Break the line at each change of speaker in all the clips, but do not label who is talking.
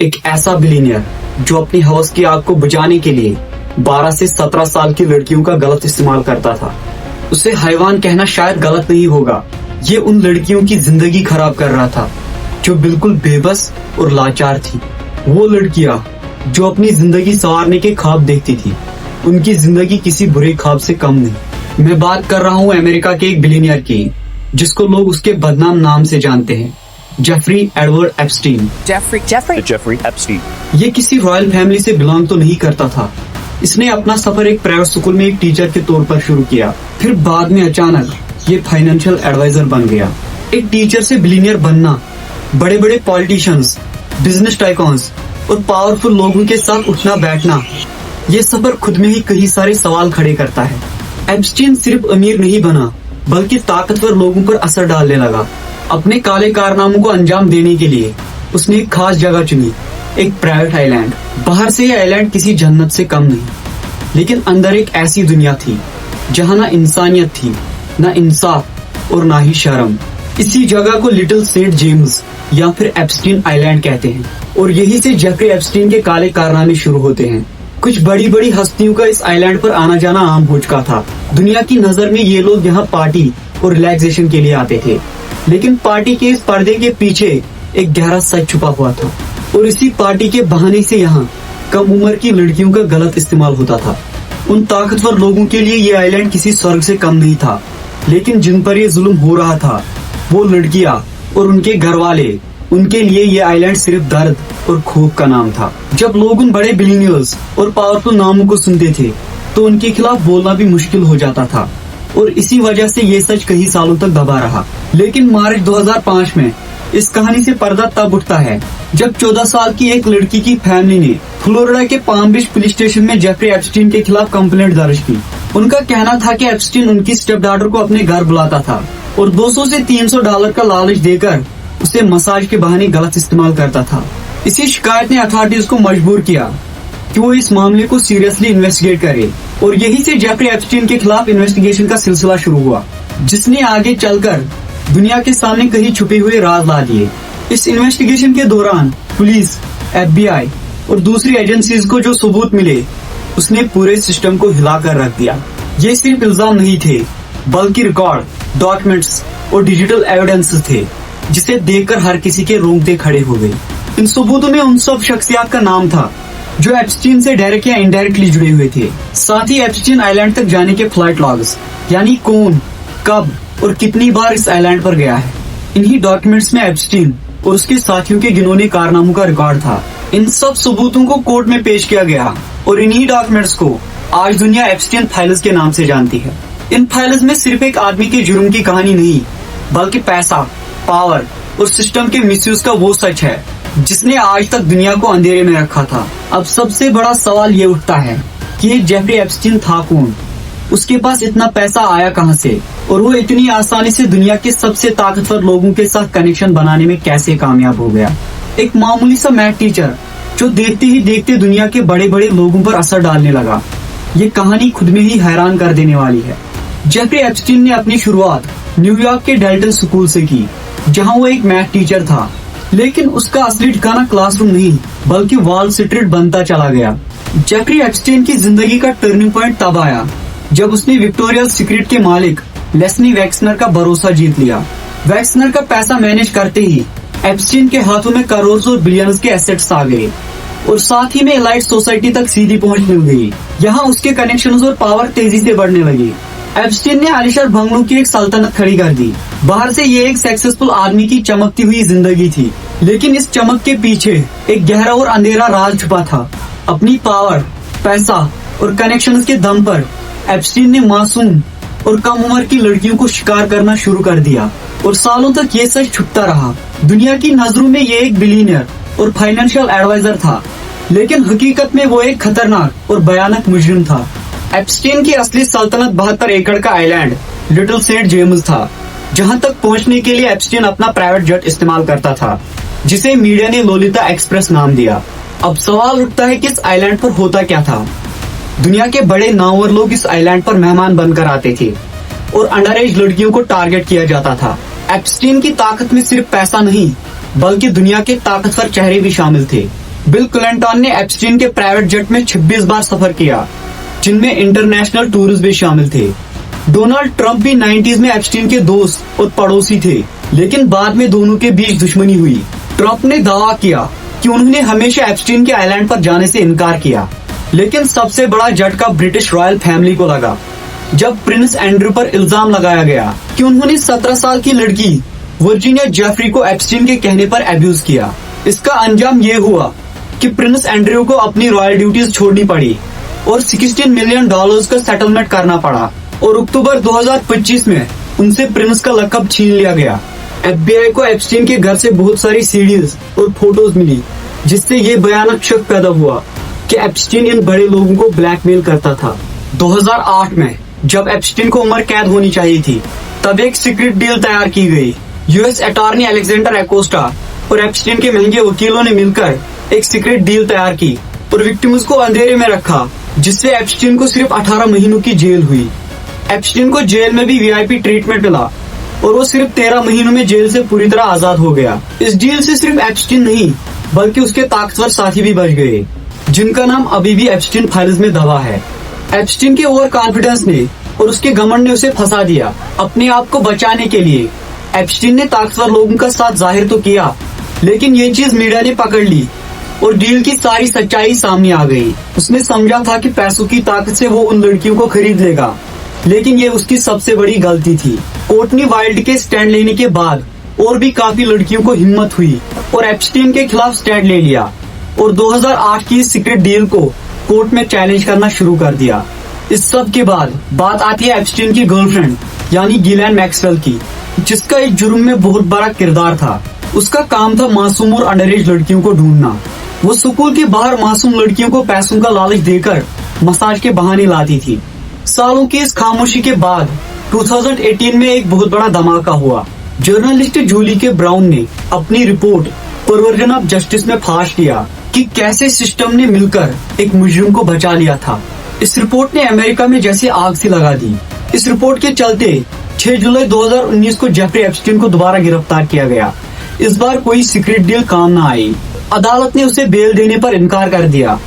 एक ऐसा बिलियनियर जो अपनी हवस की आग को बुझाने के लिए 12 से 17 साल की लड़कियों का गलत इस्तेमाल करता था। उसे हैवान कहना शायद गलत नहीं होगा। ये उन लड़कियों की जिंदगी खराब कर रहा था जो बिल्कुल बेबस और लाचार थी। वो लड़कियां जो अपनी जिंदगी संवारने के ख्वाब देखती थी, उनकी जिंदगी किसी बुरे ख्वाब से कम नहीं। मैं बात कर रहा हूँ अमेरिका के एक बिलियनियर की, जिसको लोग उसके बदनाम नाम से जानते हैं, Jeffrey Edward Epstein.
Jeffrey Epstein.
ये किसी रॉयल फैमिली से बिलोंग तो नहीं करता था। इसने अपना सफर एक प्राइवेट स्कूल में एक टीचर के तौर पर शुरू किया। फिर बाद में अचानक ये फाइनेंशियल एडवाइजर बन गया। एक टीचर से बिलियनियर बनना, बड़े बड़े पॉलिटिशियंस, बिजनेस टाइकॉन्स और पावरफुल लोगों के साथ उठना बैठना, ये सफर खुद में ही कई सारे सवाल खड़े करता है। एप्स्टीन सिर्फ अमीर नहीं बना, बल्कि ताकतवर लोगों पर असर डालने लगा। अपने काले कारनामों को अंजाम देने के लिए उसने एक खास जगह चुनी, एक प्राइवेट आइलैंड। बाहर से यह आइलैंड किसी जन्नत से कम नहीं, लेकिन अंदर एक ऐसी दुनिया थी जहाँ ना इंसानियत थी, ना इंसाफ और ना ही शर्म। इसी जगह को लिटिल सेंट जेम्स या फिर एप्स्टीन आइलैंड कहते हैं, और यही से जेफरी एप्स्टीन के काले कारनामे शुरू होते हैं। कुछ बड़ी बड़ी हस्तियों का इस आइलैंड पर आना जाना आम हो चुका था। दुनिया की नजर में ये लोग यहाँ पार्टी और रिलैक्सेशन के लिए आते थे, लेकिन पार्टी के इस पर्दे के पीछे एक गहरा सच छुपा हुआ था, और इसी पार्टी के बहाने से यहाँ कम उम्र की लड़कियों का गलत इस्तेमाल होता था। उन ताकतवर लोगों के लिए ये आइलैंड किसी स्वर्ग से कम नहीं था, लेकिन जिन पर ये जुल्म हो रहा था वो लड़कियां और उनके घर वाले, उनके लिए ये आइलैंड सिर्फ दर्द और खौफ का नाम था। जब लोग उन बड़े बिलियनियर्स और पावरफुल नामों को सुनते थे तो उनके खिलाफ बोलना भी मुश्किल हो जाता था, और इसी वजह से ये सच कई सालों तक दबा रहा। लेकिन मार्च 2005 में इस कहानी से पर्दा तब उठता है जब 14 साल की एक लड़की की फैमिली ने फ्लोरिडा के पाम बीच पुलिस स्टेशन में जेफरी एप्स्टीन के खिलाफ कंप्लेंट दर्ज की। उनका कहना था कि एप्स्टीन उनकी स्टेप डॉटर को अपने घर बुलाता था और $200 से $300 का लालच देकर उसे मसाज के बहाने गलत इस्तेमाल करता था। इसी शिकायत ने अथॉरिटीज को मजबूर किया कि वो इस मामले को सीरियसली इन्वेस्टिगेट करे, और यही से जेफरी एप्स्टीन के खिलाफ इन्वेस्टिगेशन का सिलसिला शुरू हुआ, जिसने आगे चलकर दुनिया के सामने कहीं छुपे हुए राज ला दिए। इस इन्वेस्टिगेशन के दौरान पुलिस, FBI और दूसरी एजेंसीज को जो सबूत मिले, उसने पूरे सिस्टम को हिलाकर रख दिया। ये सिर्फ इल्जाम नहीं थे, बल्कि रिकॉर्ड, डॉक्यूमेंट्स और डिजिटल एविडेंस थे, जिसे देखकर हर किसी के रोंगटे खड़े हो गए। इन सबूतों में उन सब शख्सियात का नाम था जो एप्स्टीन से डायरेक्ट या इनडायरेक्टली जुड़े हुए थे। साथ ही एप्स्टीन आइलैंड तक जाने के फ्लाइट लॉग्स, यानी कौन, कब और कितनी बार इस आइलैंड पर गया है। इन्हीं डॉक्यूमेंट्स में एप्स्टीन और उसके साथियों के गिनौने कारनामों का रिकॉर्ड था। इन सब सबूतों को कोर्ट में पेश किया गया, और इन्हीं डॉक्यूमेंट्स को आज दुनिया एप्स्टीन फाइल्स के नाम से जानती है। इन फाइल्स में सिर्फ एक आदमी के जुर्म की कहानी नहीं, बल्कि पैसा, पावर और सिस्टम के मिसयूज का वो सच है जिसने आज तक दुनिया को अंधेरे में रखा था। अब सबसे बड़ा सवाल ये उठता है कि ये जेफरी एप्स्टीन था कौन, उसके पास इतना पैसा आया कहां से, और वो इतनी आसानी से दुनिया के सबसे ताकतवर लोगों के साथ कनेक्शन बनाने में कैसे कामयाब हो गया। एक मामूली सा मैथ टीचर जो देखते ही देखते दुनिया के बड़े बड़े लोगों पर असर डालने लगा। ये कहानी खुद में ही हैरान कर देने वाली है। जेफरी एप्स्टीन ने अपनी शुरुआत न्यूयॉर्क के डेल्टन स्कूल से की, जहां वो एक मैथ टीचर था, लेकिन उसका असली ठिकाना क्लासरूम नहीं, बल्कि वॉल स्ट्रीट बनता चला गया। जेफरी एप्स्टीन की जिंदगी का टर्निंग पॉइंट तब आया जब उसने विक्टोरिया सीक्रेट के मालिक लेस्ली वैक्सनर का भरोसा जीत लिया। वैक्सनर का पैसा मैनेज करते ही एप्स्टीन के हाथों में करोड़ों और बिलियंस के एसेट्स आ गए, और साथ ही में एलाइट सोसाइटी तक सीधी पहुंच मिल गई। यहाँ उसके कनेक्शंस और पावर तेजी से बढ़ने लगी। एप्स्टीन ने आलिशान बंगलों की एक सल्तनत खड़ी कर दी। बाहर से ये एक सक्सेसफुल आदमी की चमकती हुई जिंदगी थी, लेकिन इस चमक के पीछे एक गहरा और अंधेरा राज छुपा था। अपनी पावर, पैसा और कनेक्शंस के दम पर एप्स्टीन ने मासूम और कम उम्र की लड़कियों को शिकार करना शुरू कर दिया, और सालों तक ये सच छुपता रहा। दुनिया की नजरों में ये एक बिलियनियर और फाइनेंशियल एडवाइजर था, लेकिन हकीकत में वो एक खतरनाक और भयानक मुजरिम था। एप्स्टीन की असली सल्तनत 72 एकड़ का आइलैंड लिटिल सेंट जेम्स था, जहां तक पहुंचने के लिए एप्स्टीन अपना प्राइवेट जेट इस्तेमाल करता था, जिसे मीडिया ने लोलिता एक्सप्रेस नाम दिया। अब सवाल उठता है कि इस आइलैंड पर होता क्या था। दुनिया के बड़े नामवर लोग इस आइलैंड पर मेहमान बनकर आते थे, और अंडर एज लड़कियों को टारगेट किया जाता था। एप्स्टीन की ताकत में सिर्फ पैसा नहीं, बल्कि दुनिया के ताकतवर चेहरे भी शामिल थे। बिल क्लिंटन ने एप्स्टीन के प्राइवेट जेट में 26 बार सफर किया, जिनमें इंटरनेशनल टूरिस्ट भी शामिल थे। डोनाल्ड ट्रंप भी 90s में एप्स्टीन के दोस्त और पड़ोसी थे, लेकिन बाद में दोनों के बीच दुश्मनी हुई। ट्रंप ने दावा किया कि उन्होंने हमेशा एप्स्टीन के आइलैंड पर जाने से इनकार किया, लेकिन सबसे बड़ा झटका ब्रिटिश रॉयल फैमिली को लगा जब प्रिंस एंड्रू पर इल्जाम लगाया गया कि उन्होंने 17 साल की लड़की वर्जीनिया जेफरी को एप्स्टीन के कहने पर अब्यूज किया। इसका अंजाम ये हुआ कि प्रिंस एंड्रू को अपनी रॉयल ड्यूटीज छोड़नी पड़ी और $16 मिलियन का सेटलमेंट करना पड़ा, और अक्टूबर 2025 में उनसे प्रिंस का लक़ब छीन लिया गया। FBI को एप्स्टीन के घर से बहुत सारी सीडीज और फोटोज मिली, जिससे ये भयानक शक पैदा हुआ कि एप्स्टीन इन बड़े लोगों को ब्लैकमेल करता था। 2008 में जब एप्स्टीन को उम्र कैद होनी चाहिए थी, तब एक सीक्रेट डील तैयार की गई। यूएस अटॉर्नी अलेक्जेंडर एकोस्टा और एप्स्टीन के महंगे वकीलों ने मिलकर एक सीक्रेट डील तैयार की और विक्टिम्स को अंधेरे में रखा, जिससे एप्स्टीन को सिर्फ 18 महीनों की जेल हुई। एप्स्टीन को जेल में भी VIP ट्रीटमेंट मिला और वो सिर्फ 13 महीनों में जेल से पूरी तरह आजाद हो गया। इस डील से सिर्फ एप्स्टीन नहीं, बल्कि उसके ताकतवर साथी भी बच गए, जिनका नाम अभी भी एप्स्टीन फाइल्स में दबा है। एप्स्टीन के ओवर कॉन्फिडेंस ने और उसके घमंड ने उसे फंसा दिया। अपने आप को बचाने के लिए एप्स्टीन ने ताकतवर लोगों का साथ जाहिर तो किया, लेकिन ये चीज मीडिया ने पकड़ ली और डील की सारी सच्चाई सामने आ गई। उसने समझा था कि पैसों की ताकत से वो उन लड़कियों को खरीद लेगा, लेकिन ये उसकी सबसे बड़ी गलती थी। कोर्टनी वाइल्ड के स्टैंड लेने के बाद और भी काफी लड़कियों को हिम्मत हुई और एप्स्टीन के खिलाफ स्टैंड ले लिया और 2008 की सीक्रेट डील को कोर्ट में चैलेंज करना शुरू कर दिया। इस सब के बाद बात आती है एप्स्टीन की गर्लफ्रेंड यानी गिलेन मैक्सवेल की, जिसका एक जुर्म में बहुत बड़ा किरदार था। उसका काम था मासूम और अंडरएज लड़कियों को ढूंढना। वो स्कूल के बाहर मासूम लड़कियों को पैसों का लालच देकर मसाज के बहाने लाती थी। सालों की इस खामोशी के बाद 2018 में एक बहुत बड़ा धमाका हुआ। जर्नलिस्ट जूली के ब्राउन ने अपनी रिपोर्ट परवर्जन ऑफ जस्टिस में फाश किया कि कैसे सिस्टम ने मिलकर एक मुजरिम को बचा लिया था। इस रिपोर्ट ने अमेरिका में जैसे आग सी लगा दी। इस रिपोर्ट के चलते 6 जुलाई 2019 को जेफरी एप्स्टीन को दोबारा गिरफ्तार किया गया। इस बार कोई सीक्रेट डील काम न आई। अदालत ने उसे बेल देने पर इनकार कर दिया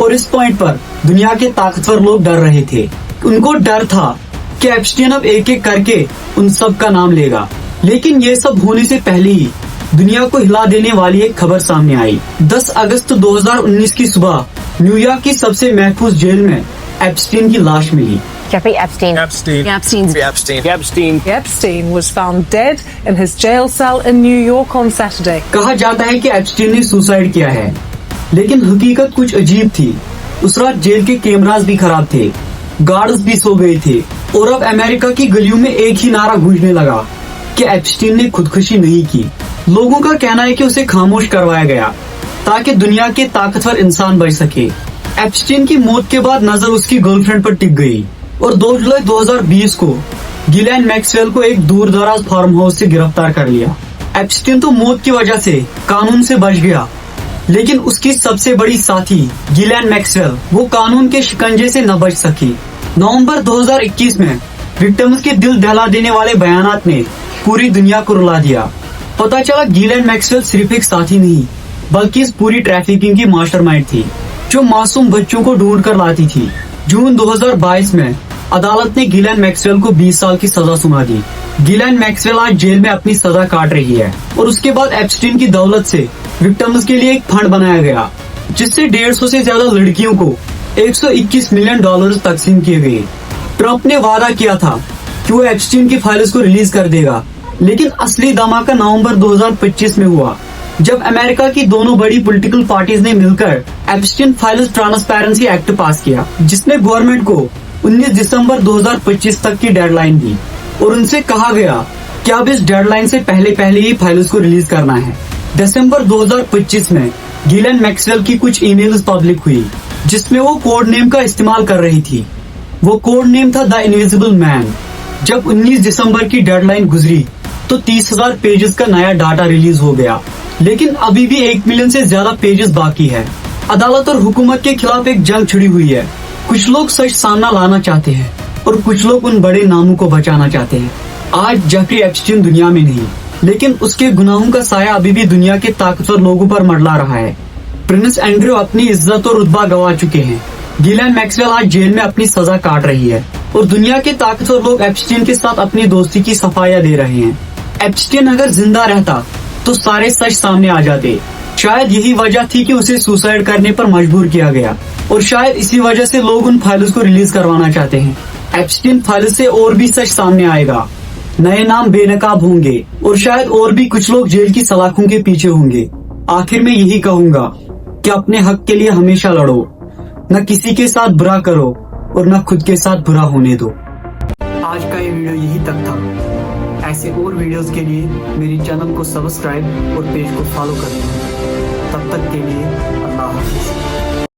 और इस पॉइंट पर दुनिया के ताकतवर लोग डर रहे थे। उनको डर था कि एप्स्टीन अब एक एक करके उन सब का नाम लेगा। लेकिन ये सब होने से पहले ही दुनिया को हिला देने वाली एक खबर सामने आई। 10 अगस्त 2019 की सुबह न्यूयॉर्क की सबसे महफूज जेल में एप्स्टीन की लाश मिली।
Jeffrey Epstein.
Epstein was found dead in his jail cell in New York on Saturday.
कहा जाता है कि एप्स्टीन ने सुसाइड किया है, लेकिन हकीकत कुछ अजीब थी। उस रात जेल के कैमरास भी खराब थे, गार्ड्स भी सो गए थे और अब अमेरिका की गलियों में एक ही नारा गूंजने लगा कि एप्स्टीन ने खुदकुशी नहीं की। लोगों का कहना है कि उसे खामोश करवाया गया ताकि दुनिया के ताकतवर इंसान बच सके। एप्स्टीन की मौत के बाद नजर उसकी गर्लफ्रेंड पर टिक गई और 2 जुलाई 2020 को गिलेन मैक्सवेल को एक दूर दराज फार्म हाउस से गिरफ्तार कर लिया। एप्स्टीन तो मौत की वजह से कानून से बच गया, लेकिन उसकी सबसे बड़ी साथी गिलेन मैक्सवेल वो कानून के शिकंजे से न बच सकी। नवंबर 2021 में विक्टिम्स के दिल दहला देने वाले बयानात ने पूरी दुनिया को रुला दिया। पता चला गिलेन मैक्सवेल सिर्फ एक साथी नहीं, बल्कि इस पूरी ट्रैफिकिंग की मास्टरमाइंड थी, जो मासूम बच्चों को ढूंढ कर लाती थी। जून 2022 में अदालत ने गिलेन मैक्सवेल को 20 साल की सजा सुना दी। गिलेन मैक्सवेल आज जेल में अपनी सजा काट रही है और उसके बाद एप्स्टीन की दौलत से विक्टिम्स के लिए एक फंड बनाया गया, जिससे 150 से ज्यादा लड़कियों को $121 मिलियन तकसीम किए गए। ट्रंप ने वादा किया था कि वो एप्स्टीन की फाइल्स को रिलीज कर देगा, लेकिन असली धमाका नवंबर 2025 में हुआ, जब अमेरिका की दोनों बड़ी पॉलिटिकल पार्टीज ने मिलकर एप्स्टीन फाइल्स ट्रांसपेरेंसी एक्ट पास किया, जिसमें गवर्नमेंट को 19 दिसंबर 2025 तक की डेडलाइन दी और उनसे कहा गया कि अब इस डेडलाइन से पहले ही फाइल्स को रिलीज करना है। दिसंबर 2025 में गिलेन मैक्सवेल की कुछ ईमेल्स पब्लिक हुई, जिसमें वो कोड नेम का इस्तेमाल कर रही थी। वो कोड नेम था द इनविजिबल मैन। जब 19 दिसंबर की डेडलाइन गुजरी तो 30,000 पेजेस का नया डाटा रिलीज हो गया, लेकिन अभी भी 1 मिलियन से ज्यादा पेजेस बाकी है। अदालत और हुकूमत के खिलाफ एक जंग छिड़ी हुई है। कुछ लोग सच सामना लाना चाहते हैं और कुछ लोग उन बड़े नामों को बचाना चाहते हैं। आज जेफरी एप्स्टीन दुनिया में नहीं, लेकिन उसके गुनाहों का साया अभी भी दुनिया के ताकतवर लोगों पर मंडला रहा है। प्रिंस एंड्रयू अपनी इज्जत और रुतबा गंवा चुके हैं। गिलेन मैक्सवेल आज जेल में अपनी सजा काट रही है और दुनिया के ताकतवर लोग एप्स्टीन के साथ अपनी दोस्ती की सफाया दे रहे हैं। एप्स्टीन अगर जिंदा रहता तो सारे सच सामने आ जाते। शायद यही वजह थी कि उसे सुसाइड करने पर मजबूर किया गया और शायद इसी वजह से लोग उन फाइल्स को रिलीज करवाना चाहते हैं। एप्स्टीन फाइल से और भी सच सामने आएगा, नए नाम बेनकाब होंगे और शायद और भी कुछ लोग जेल की सलाखों के पीछे होंगे। आखिर में यही कहूंगा कि अपने हक के लिए हमेशा लड़ो, न किसी के साथ बुरा करो और न खुद के साथ बुरा होने दो। आज का ये वीडियो यही तक था। ऐसे और वीडियोस के लिए मेरी चैनल को सब्सक्राइब और पेज को फॉलो करें। तब तक के लिए अल्लाह हाफिज।